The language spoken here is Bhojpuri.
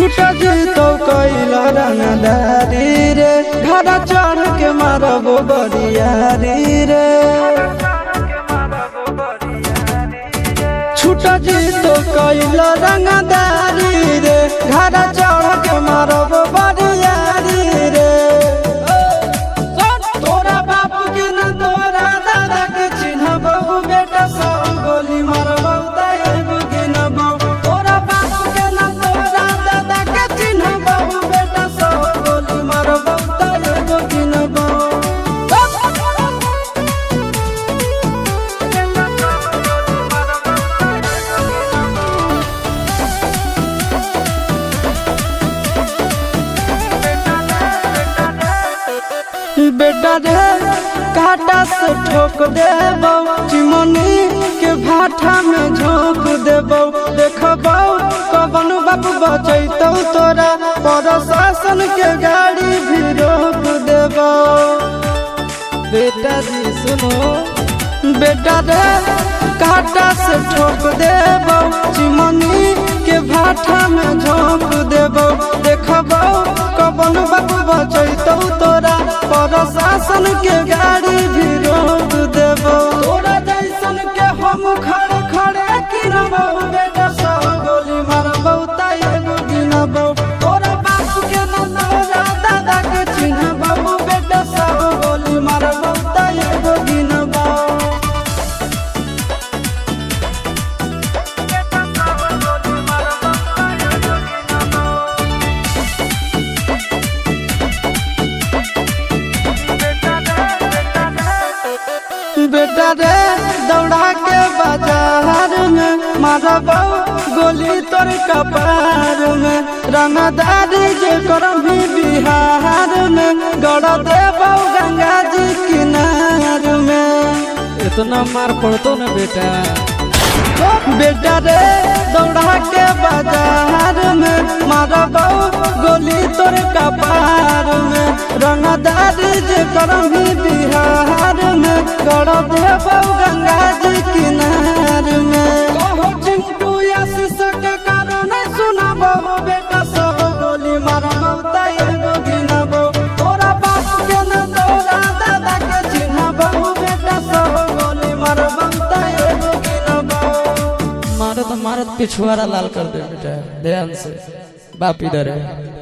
छूटा जीतो कैला रंगदारी रे घड़ा चढ़ के मारबो बरियारी रे छूटा जीतो कैला रंगदारी रे घड़ा चढ़ के मारबो बरियारी रे तोरा बाप के न तोरा दादा के चिन्हबो बेटा सब गोली मारबो ताएगो गिनबो तोरा बाप के न तोरा दादा के चिन्हबो बेटा सब गोली मारबो ताएगो गिनबो बेटा रे काटा से ठोक देबो चिमनी के भाटा में झोंक देबो देखबो कवन बाप बचैतौ तोरा प्रशासन के गाड़ी भी रोक देबो बेटा जी सुनो बेटा रे काटा से ठोक देबो चिमनी के भाटा में झोंक देबो देखबो कवन बाप बचैतौ तोरा प्रशासन के गाड़ी भी रोक देबो तोरा जैसन के हम खड़े खड़े गिनबो बेटा सब गोली मारबो ताएगो गिनबो तोरा बाप के न तोरा दादा के चिन्हबो बेटा सब गोली मारबो ताएगो गिनबो बेटा रे दौड़ा के बाजार में मारबो गोली तोर कपार में रंगदारी जे करम भी बिहार में गड़ देबो गंगा जी किनार में इतना मार पड़तो ना बेटा बेटा रे दौड़ा के बाजार में मारबो गोली तोर कपार में रंगदारी जे करम भी बिहार में गड़ देबो गंगा जी किनार में कहो चिंटू आशीष के कारण सुनाबो बेटा सब गोली मारबो ताएगो गिनबो तोरा बाप के न तोरा दादा के चिन्हबो बेटा सब गोली मारबो ताएगो गिनबो मारत मारत पिछुआरा लाल कर दे बेटा ध्यान से बाप इधर है।